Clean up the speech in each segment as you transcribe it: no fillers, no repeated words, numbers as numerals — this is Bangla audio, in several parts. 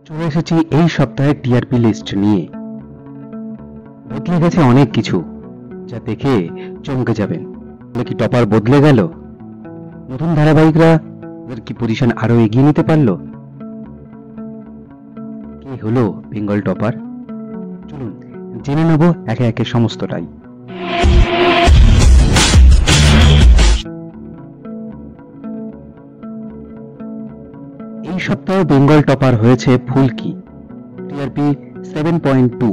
চলে এসেছি এই সপ্তাহের টিআরপি লিস্ট নিয়ে। বদলে গেছে অনেক কিছু, যা দেখে চমকে যাবেন। কি টপার বদলে গেল? নতুন ধারাবাহিকরা ওদের কি পজিশন আরো এগিয়ে নিতে পারলো? কে হলো বেঙ্গল টপার? চলুন জেনে নেব একে একে সমস্তটাই। এই সপ্তাহে বেঙ্গল টপার হয়েছে ফুলকি, টিআরপি 7.2।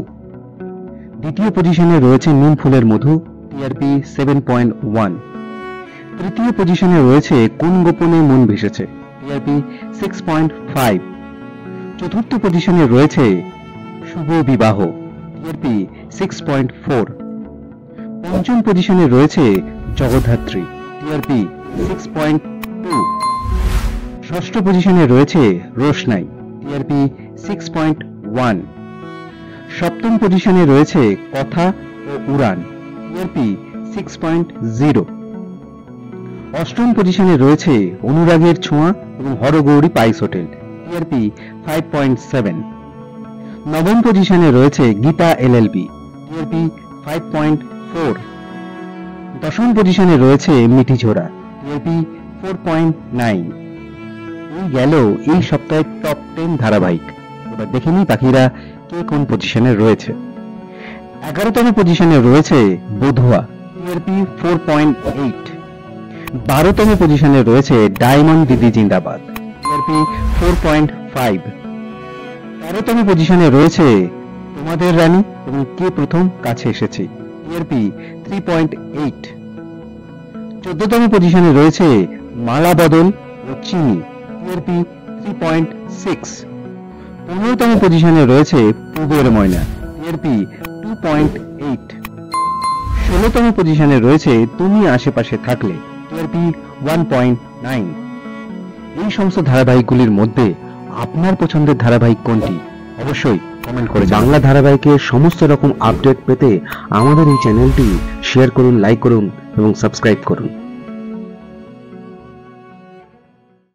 দ্বিতীয় পজিশনে রয়েছে নীল ফুলের মধু, টিআরপি 7.1। তৃতীয় পজিশনে রয়েছে কোন গোপনে মন ভেসেছে, টিআরপি 6.5। চতুর্থ পজিশনে রয়েছে শুভ বিবাহ, টিআরপি 6.4। পঞ্চম পজিশনে রয়েছে জগদ্ধাত্রী, টিআরপি 6.2। ষষ্ঠ পজিশনে রয়েছে রোশনাই, টিআরপি 6.1। সপ্তম পজিশনে রয়েছে কথা ও উড়ান, টিআরপি 6.0। অষ্টম পজিশনে রয়েছে অনুরাগের ছোঁয়া এবং হরগৌরী পাইস হোটেল, টিআরপি 5.7। নবম পজিশনে রয়েছে গীতা এলএলবি, টিআরপি 5.4। দশম পজিশনে রয়েছে মিঠিঝোড়া, টিআরপি 4.9। এই গেল এই সপ্তাহের টপ 10 ধারাবাহিক। এবার দেখে নিই বাকিরা কে কোন পজিশনে রয়েছে। 11তম পজিশনে রয়েছে বধুয়া, টিআরপি 4.8। 12তম পজিশনে রয়েছে ডায়মন্ড দিদি জিন্দাবাদ, টিআরপি 4.5। 13তম পজিশনে রয়েছে তোমাদের রানী এবং কে প্রথম কাছে এসেছে, টিআরপি 3.8। 14তম পজিশনে রয়েছে মালা বদল ও চিনি, টিআরপি 3.6। 15তম পজিশনে রয়েছে পুবের ময়না, টিআরপি 2.8। 16তম পজিশনে রয়েছে তুমি আশেপাশে থাকলে, টিআরপি 1.9। এই সমস্ত ধারাবাহিকগুলির মধ্যে আপনার পছন্দের ধারাবাহিক কোনটি অবশ্যই কমেন্ট করে। বাংলা ধারাবাহিকের সমস্ত রকম আপডেট পেতে আমাদের এই চ্যানেলটি শেয়ার করুন, লাইক করুন এবং সাবস্ক্রাইব করুন।